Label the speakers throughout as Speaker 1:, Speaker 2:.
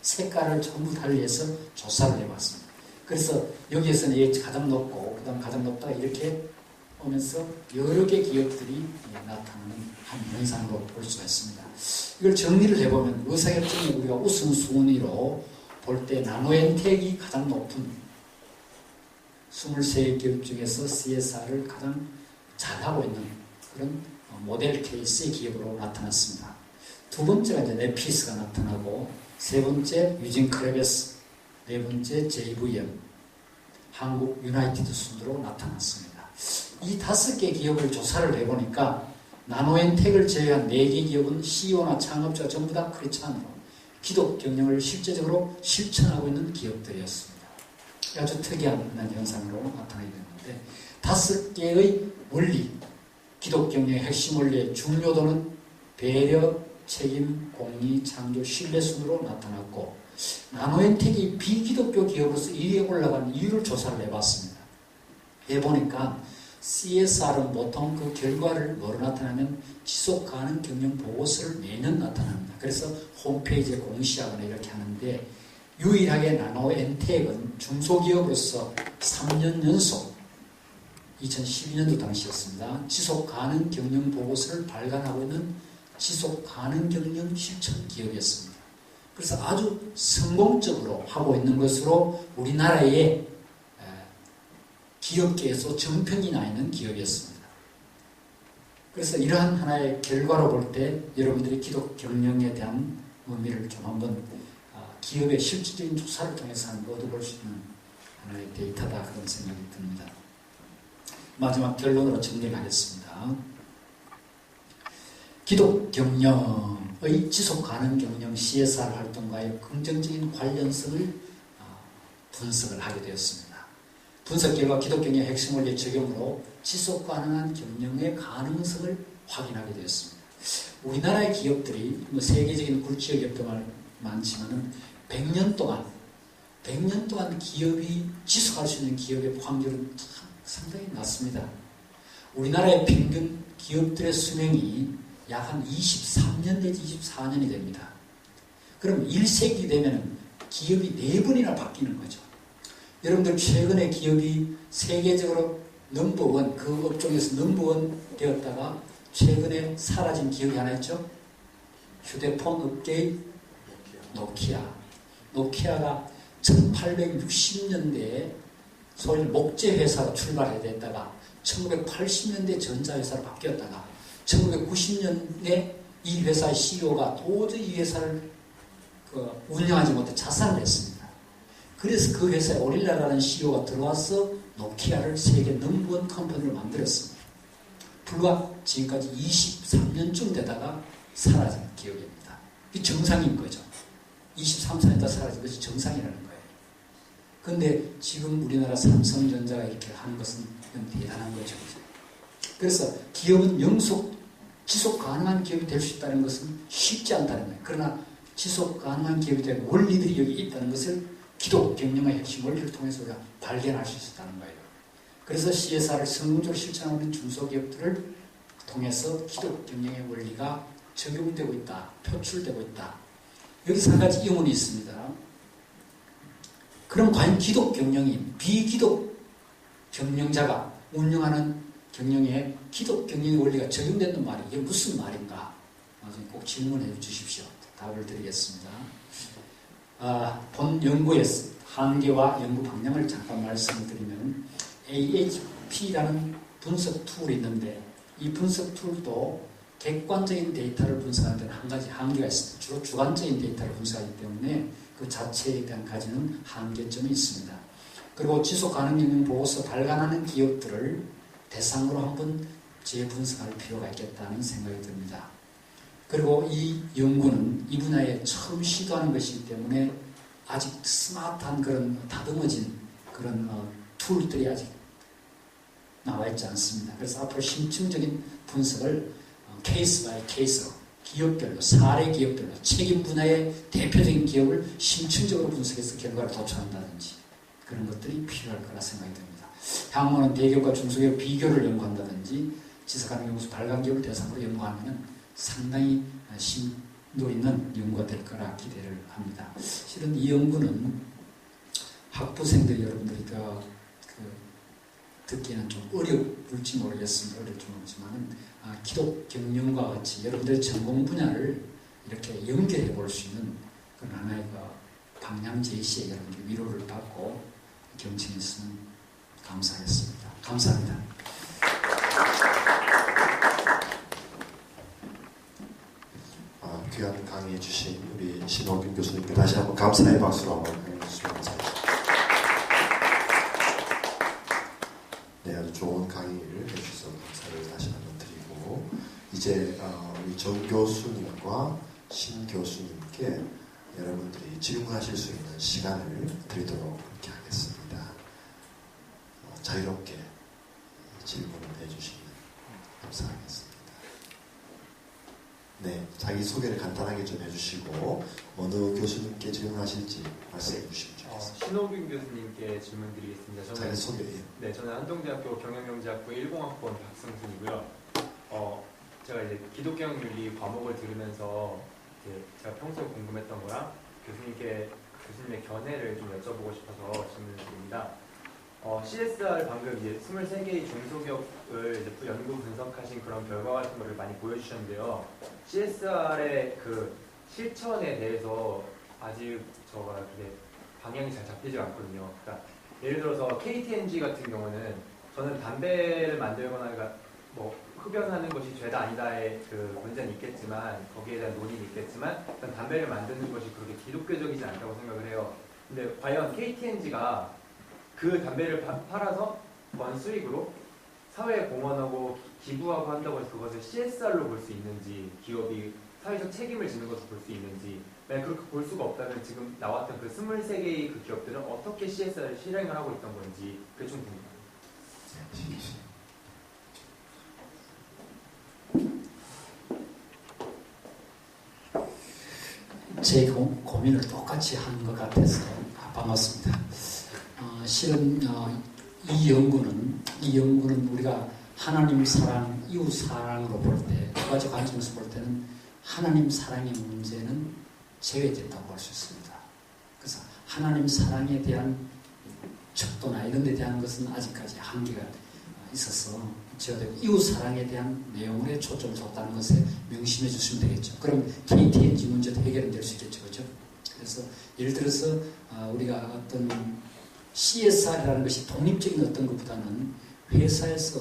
Speaker 1: 색깔을 전부 달리해서 조사를 해봤습니다. 그래서 여기에서는 얘 가장 높고 그 다음 가장 높다 이렇게 오면서 여러 개 기업들이 나타나는 한 현상으로 볼 수가 있습니다. 이걸 정리를 해보면 의사결정에 우리가 우선순위로 볼 때 나노엔텍이 가장 높은 23기업 중에서 CSR을 가장 잘하고 있는 그런 모델 케이스의 기업으로 나타났습니다. 두 번째가 이제 네피스가 나타나고 세 번째 유진 크레베스, 네 번째 JVM, 한국 유나이티드 순으로 나타났습니다. 이 5개 기업을 조사를 해보니까 나노엔텍을 제외한 4개 기업은 CEO나 창업자가 전부 다 크리스찬으로 기독 경영을 실제적으로 실천하고 있는 기업들이었습니다. 아주 특이한 현상으로 나타나게 되는데 5개의 원리, 기독 경영의 핵심 원리의 중요도는 배려, 책임, 공의, 창조, 신뢰 순으로 나타났고 나노엔텍이 비기독교 기업으로서 1위에 올라간 이유를 조사를 해봤습니다. 해보니까 CSR은 보통 그 결과를 뭐로 나타나면 지속가능 경영 보고서를 매년 나타납니다. 그래서 홈페이지에 공시하거나 이렇게 하는데 유일하게 나노엔텍은 중소기업으로서 3년 연속 2012년도 당시였습니다. 지속가능 경영 보고서를 발간하고 있는 지속가능 경영 실천 기업이었습니다. 그래서 아주 성공적으로 하고 있는 것으로 우리나라의 기업계에서 정평이 나 있는 기업이었습니다. 그래서 이러한 하나의 결과로 볼 때 여러분들이 기독 경영에 대한 의미를 좀 한번 기업의 실질적인 조사를 통해서 얻어볼 수 있는 하나의 데이터다 그런 생각이 듭니다. 마지막 결론으로 정리하겠습니다. 기독 경영의 지속가능 경영 CSR 활동과의 긍정적인 관련성을 분석을 하게 되었습니다. 분석 결과 기독 경영의 핵심 원리 적용으로 지속 가능한 경영의 가능성을 확인하게 되었습니다. 우리나라의 기업들이 세계적인 굴지의 기업도 많지만은 100년 동안 기업이 지속할 수 있는 기업의 확률은 상당히 낮습니다. 우리나라의 평균 기업들의 수명이 약 한 23년 내지 24년이 됩니다. 그럼 1세기 되면 기업이 4번이나 바뀌는 거죠. 여러분들 최근에 기업이 세계적으로 넘버원, 그 업종에서 넘버원 되었다가 최근에 사라진 기업이 하나 있죠? 휴대폰 업계의 노키아가 1860년대에 소위 목재 회사로 출발해야 됐다가 1980년대 전자회사로 바뀌었다가 1990년대 이 회사의 CEO가 도저히 이 회사를 운영하지 못해 자살을 했습니다. 그래서 그 회사에 오릴라라는 CEO가 들어와서 노키아를 세계 넘버원 컴퍼니를 만들었습니다. 불과 지금까지 23년쯤 되다가 사라진 기업입니다. 이게 정상인 거죠. 23, 4년 다 사라진 것이 정상이라는 거예요. 그런데 지금 우리나라 삼성전자가 이렇게 하는 것은 대단한 거죠. 그래서 기업은 지속 가능한 기업이 될 수 있다는 것은 쉽지 않다는 거예요. 그러나 지속 가능한 기업이 될 원리들이 여기 있다는 것을 기독 경영의 핵심 원리를 통해서 우리가 발견할 수 있었다는 거예요. 그래서 CSR을 성공적으로 실천하는 중소기업들을 통해서 기독 경영의 원리가 적용되고 있다, 표출되고 있다. 여기서 한 가지 의문이 있습니다. 그럼 과연 기독 경영이 비기독 경영자가 운영하는 경영에 기독 경영의 원리가 적용되는 말이 이게 무슨 말인가? 나중에 꼭 질문해 주십시오. 답을 드리겠습니다. 본 연구의 한계와 연구 방향을 잠깐 말씀을 드리면 AHP라는 분석 툴이 있는데 이 분석 툴도 객관적인 데이터를 분석하는 데는 한 가지 한계가 있습니다. 주로 주관적인 데이터를 분석하기 때문에 그 자체에 대한 가지는 한계점이 있습니다. 그리고 지속가능 경영 보고서 발간하는 기업들을 대상으로 한번 재분석할 필요가 있겠다는 생각이 듭니다. 그리고 이 연구는 이 분야에 처음 시도하는 것이기 때문에 아직 스마트한 그런 다듬어진 그런 툴들이 아직 나와 있지 않습니다. 그래서 앞으로 심층적인 분석을 케이스 바이 케이스로 기업별로, 사례 기업별로, 책임 분야의 대표적인 기업을 심층적으로 분석해서 결과를 도출한다든지 그런 것들이 필요할 거라 생각이 듭니다. 향후는 대기업과 중소기업 비교를 연구한다든지 지속가능 연구소 발간 기업을 대상으로 연구하면 상당히 심도 있는 연구가 될 거라 기대를 합니다. 실은 이 연구는 학부생들 여러분들이가 듣기에는 좀 어려울지 모르겠습니다. 어려울지 모르지만 기독 경영과 같이 여러분들의 전공 분야를 이렇게 연결해 볼 수 있는 그런 하나의 방향 제시에 여러분들 위로를 받고 경청했으면 감사하겠습니다. 감사합니다.
Speaker 2: 귀한 강의해 주신 우리 신호균 교수님께 다시 한번 감사의 박수로 한번 강의해 주시면 감사합니다. 네, 아주 좋은 강의를 해주셔서 감사를 다시 한번 드리고 이제 우리 정 교수님과 신 교수님께 여러분들이 질문하실 수 있는 시간을 드리도록 그렇게 하겠습니다. 자유롭게 질문을 해주시면 감사하겠습니다. 네, 자기소개를 간단하게 좀 해주시고 어느 교수님께 질문하실지 말씀해 주시면 좋겠습니다.
Speaker 3: 신호균 교수님께 질문 드리겠습니다.
Speaker 2: 자기소개예요.
Speaker 3: 네, 저는 한동대학교 경영경제학부 10학번 박승순이고요. 제가 이제 기독경영윤리 과목을 들으면서 제가 평소에 궁금했던 거랑 교수님의 견해를 좀 여쭤보고 싶어서 질문을 드립니다. CSR 방금 이제 23개의 중소기업을 이제 연구 분석하신 그런 결과 같은 거를 많이 보여주셨는데요. CSR의 그 실천에 대해서 아직 저가 이렇게 방향이 잘 잡히지 않거든요. 그러니까 예를 들어서 KTNG 같은 경우는 저는 담배를 만들거나 그러니까 뭐 흡연하는 것이 죄다 아니다의 그 문제는 있겠지만 거기에 대한 논의는 있겠지만 일단 담배를 만드는 것이 그렇게 기독교적이지 않다고 생각을 해요. 근데 과연 KTNG가 그 담배를 팔아서 번 수익으로 사회에 공헌하고 기부하고 한다고 해서 그것을 CSR로 볼 수 있는지, 기업이 사회적 책임을 지는 것을 볼 수 있는지, 만약 그렇게 볼 수가 없다면 지금 나왔던 그 23개의 그 기업들은 어떻게 CSR을 실행을 하고 있던 건지 그게 좀 궁금합니다.
Speaker 1: 제 고민을 똑같이 하는 것 같아서 반갑습니다. 실은 이 연구는 우리가 하나님 사랑, 이웃 사랑으로 볼 때, 두 가지 관점에서 볼 때는 하나님 사랑의 문제는 제외된다고 할 수 있습니다. 그래서 하나님 사랑에 대한 척도나 이런 데 대한 것은 아직까지 한계가 있어서 이웃 사랑에 대한 내용에 초점을 뒀다는 것에 명심해 주시면 되겠죠. 그럼 KTNG 문제도 해결될 수 있겠죠. 그렇죠? 그래서 예를 들어서 우리가 어떤 CSR이라는 것이 독립적인 어떤 것보다는 회사에서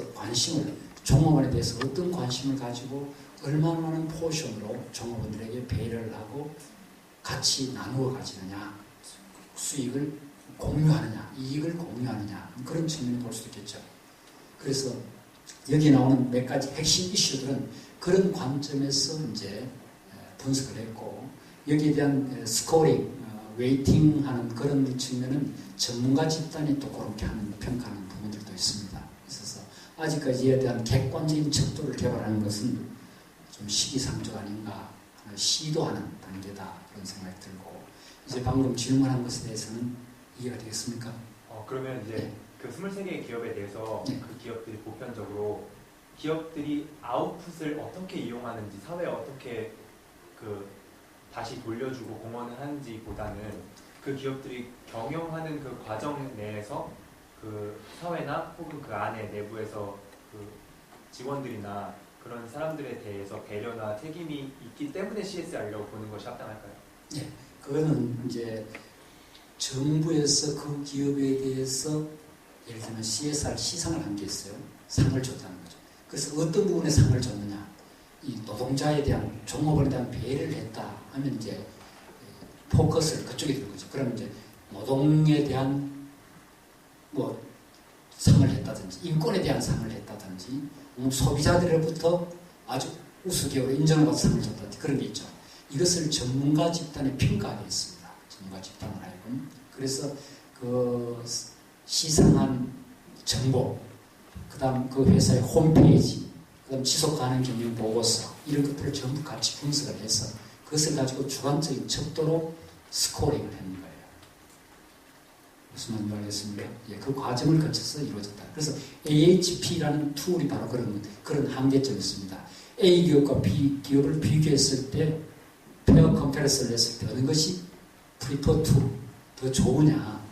Speaker 1: 종업원에 대해서 어떤 관심을 가지고 얼마나 많은 포션으로 종업원들에게 배려를 하고 같이 나누어 가지느냐, 수익을 공유하느냐, 이익을 공유하느냐, 그런 측면을 볼 수 있겠죠. 그래서 여기 나오는 몇 가지 핵심 이슈들은 그런 관점에서 이제 분석을 했고, 여기에 대한 스코링, 웨이팅하는 그런 측면은 전문가 집단이 또 그렇게 평가하는 부분들도 있습니다. 있어서 아직까지 이에 대한 객관적인 척도를 개발하는 것은 좀 시기상조가 아닌가, 시도하는 단계다, 그런 생각이 들고, 이제 방금 질문한 것에 대해서는 이해가 되겠습니까?
Speaker 3: 그러면 이제
Speaker 1: 네.
Speaker 3: 그 23개의 기업에 대해서
Speaker 1: 네.
Speaker 3: 그 기업들이 보편적으로 기업들이 아웃풋을 어떻게 이용하는지, 사회에 어떻게 다시 돌려주고 공헌을 하는지보다는 그 기업들이 경영하는 그 과정 내에서 그 사회나 혹은 그 안에 내부에서 그 직원들이나 그런 사람들에 대해서 배려나 책임이 있기 때문에 CSR이라고 보는 것이 합당할까요?
Speaker 1: 네, 그거는 이제 정부에서 그 기업에 대해서 예를 들면 CSR 시상을 한 게 있어요. 상을 줬다는 거죠. 그래서 어떤 부분에 상을 줬느냐, 이 노동자에 대한, 종업원에 대한 배려를 했다 하면 이제 포커스를 그쪽에 두는 거죠. 그럼 이제 노동에 대한 뭐 상을 했다든지, 인권에 대한 상을 했다든지, 소비자들로부터 아주 우수기업으로 인정을 받은 상을 줬다든지 그런 게 있죠. 이것을 전문가 집단에 평가하게 했습니다. 전문가 집단을 하여금. 그래서 그 시상한 정보, 그 다음 그 회사의 홈페이지, 그 다음 지속가능 경영 보고서, 이런 것들을 전부 같이 분석을 해서 그것을 가지고 주관적인 척도로 스코링을 하는 거예요. 무슨 말인지 알겠습니까? 예, 그 과정을 거쳐서 이루어졌다. 그래서 AHP라는 툴이 바로 그런 한계점이 있습니다. A 기업과 B 기업을 비교했을 때, 페어 컴패리슨을 했을 때 어느 것이 프리퍼 투더 좋으냐,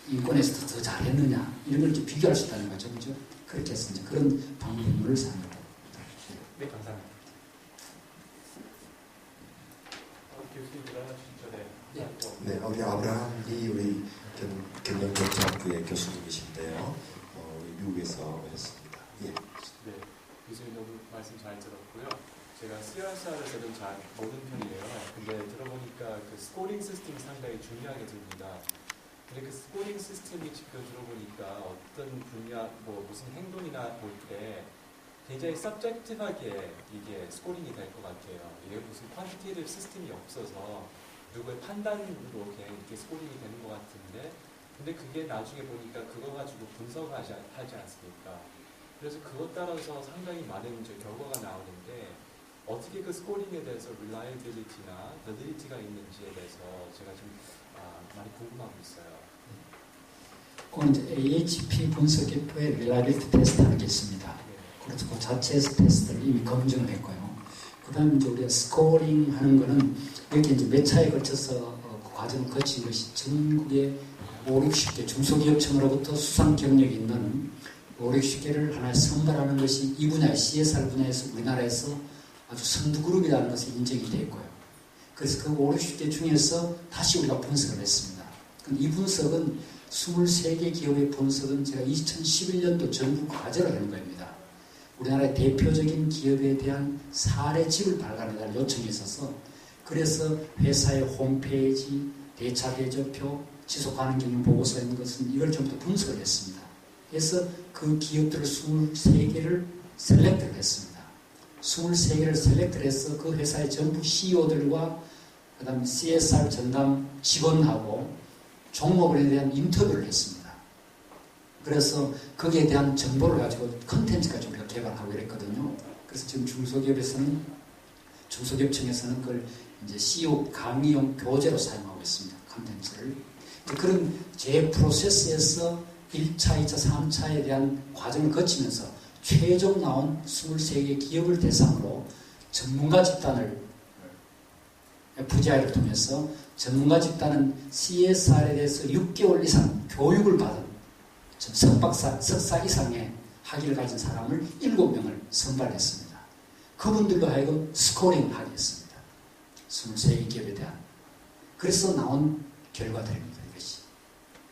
Speaker 1: 인권에서 더 잘했느냐, 이런 걸 이렇게 비교할 수 있다는 거죠. 그죠? 그렇게 해서 이제 그런 방법론을 사용합니다.
Speaker 3: 네, 감사합니다. 교수님이랑 진짜
Speaker 2: 네, 우리 아브라함 리 우리 경영경제학부의 교수님이신데요. 우리 미국에서 오셨습니다. 예.
Speaker 4: 네, 교수님 너무 말씀 잘 들었고요. 제가 CRSR을 저는 잘 모르는 편이에요. 근데 들어보니까 그 스코링 시스템이 상당히 중요하게 들립니다. 근데 그 스코링 시스템이 지금 들어보니까 어떤 분야, 뭐 무슨 행동이나 볼 때 굉장히 서브젝티브하게 이게 스코링이 될 것 같아요. 이게 무슨 퀀티티브 시스템이 없어서 누구의 판단으로 그냥 이렇게 스코링이 되는 것 같은데, 근데 그게 나중에 보니까 그거 가지고 분석하지 않습니까? 그래서 그것 따라서 상당히 많은 이제 결과가 나오는데, 어떻게 그 스코링에 대해서 reliability나 validity가 있는지에 대해서 제가 좀 많이 궁금하고 있어요.
Speaker 1: 그건 이제 AHP 분석 기법의 reliability 테스트라는 게 있습니다. 그래서 그 자체에서 테스트를 이미 검증을 했고요. 그 다음에 이제 우리가 스코링 하는 거는 이렇게 이제 몇 차에 걸쳐서 그 과정을 거친 것이 전국의 5, 60개 중소기업청으로부터 수상 경력이 있는 5, 60개를 하나에 선발하는 것이 이 분야, CSR 분야에서 우리나라에서 아주 선두그룹이라는 것이 인정이 됐고요. 그래서 그 5, 60개 중에서 다시 우리가 분석을 했습니다. 이 분석은 23개 기업의 분석은 제가 2011년도 전국 과제로 하는 겁니다. 우리나라의 대표적인 기업에 대한 사례집을 발간해달라는 요청이 있어서, 그래서 회사의 홈페이지, 대차 대조표, 지속가능 경영 보고서에 있는 것은 이걸 전부 다 분석을 했습니다. 그래서 그 기업들을 23개를 셀렉트를 했습니다. 23개를 셀렉트를 해서 그 회사의 전부 CEO들과 그 다음에 CSR 전담 직원하고 종목에 대한 인터뷰를 했습니다. 그래서 거기에 대한 정보를 가지고 컨텐츠까지 우리가 개발하고 이랬거든요. 그래서 지금 중소기업청에서는 그걸 이제 CEO 강의용 교재로 사용하고 있습니다. 컨텐츠를. 그런 제 프로세스에서 1차, 2차, 3차에 대한 과정을 거치면서 최종 나온 23개 기업을 대상으로 전문가 집단을 FGI를 통해서 전문가 집단은 CSR에 대해서 6개월 이상 교육을 받은 석사 이상의 학위를 가진 사람을 7명을 선발했습니다. 그분들로 하여금 스코링을 하게 했습니다. 23개 기업에 대한. 그래서 나온 결과들입니다. 이것이.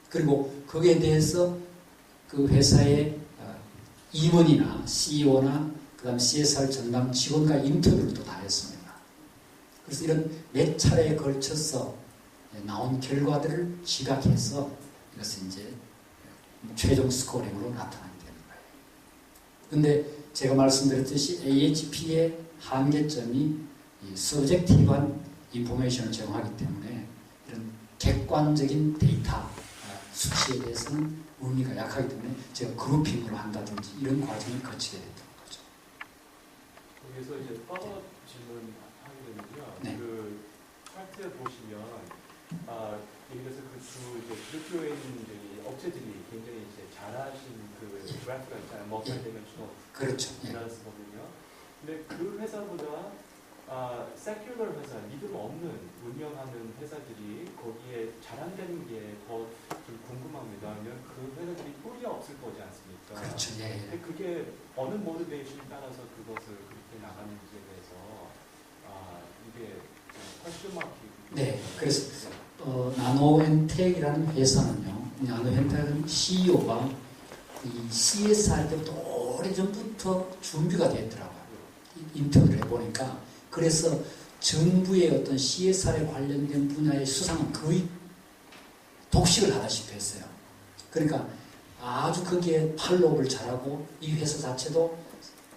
Speaker 1: 그리고 거기에 대해서 그 회사의 임원이나 CEO나 그 다음 CSR 전담 직원과 인터뷰를 또 다 했습니다. 그래서 이런 몇 차례에 걸쳐서 나온 결과들을 지각해서 이것을 이제 최종 스코링으로 나타나게 되는 거예요. 근데 제가 말씀드렸듯이 AHP의 한계점이 이 서브젝티브한 인포메이션을 제공하기 때문에 이런 객관적인 데이터 수치에 대해서는 의미가 약하기 때문에 제가 그룹핑으로 한다든지 이런 과정을 거치게 됐던 거죠.
Speaker 4: 거기서 이제 follow-up 질문 하게 되는데요.
Speaker 1: 네.
Speaker 4: 그 차트에 보시면 예를 들어서 그 기독교에 있는 업체들이 굉장히 이제 잘하신 그 그래프가 있잖아요. 멀티다이멘셔널
Speaker 1: 그렇죠. 예.
Speaker 4: 거든요. 근데 그 회사보다 세큘러 회사, 믿음 없는 운영하는 회사들이 거기에 잘한다는 게 더 좀 궁금합니다. 왜냐면 그 회사들이 뿌리 없을 거지 않습니까?
Speaker 1: 그렇죠. 예.
Speaker 4: 근데 그게 어느 모티베이션에 따라서 그것을 그렇게 나가는지에 대해서 이게 퀘스천 마크.
Speaker 1: 네. 그래서 나노엔텍이라는 회사는요. 나노엔텍은 CEO가 이 CSR 때부터 오래전부터 준비가 됐더라고요. 인터뷰를 해보니까. 그래서 정부의 어떤 CSR에 관련된 분야의 수상은 거의 독식을 하다시피 했어요. 그러니까 아주 거기에 팔로우를 잘하고 이 회사 자체도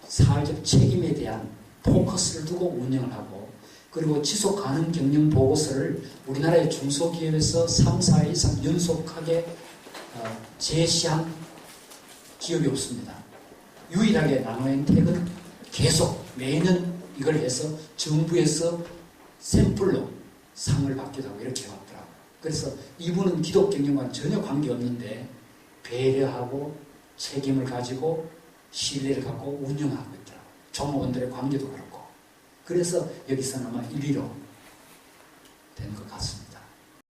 Speaker 1: 사회적 책임에 대한 포커스를 두고 운영을 하고, 그리고 지속 가능 경영 보고서를 우리나라의 중소기업에서 3, 4회 이상 연속하게 제시한 기업이 없습니다. 유일하게 나노엔텍은 계속 매년 이걸 해서 정부에서 샘플로 상을 받기도 하고 이렇게 해왔더라고요. 그래서 이분은 기독 경영과는 전혀 관계없는데 배려하고 책임을 가지고 신뢰를 갖고 운영하고 있더라고요. 종업원들의 관계도 그렇고. 그래서 여기서는 아마 1위로 된 것 같습니다.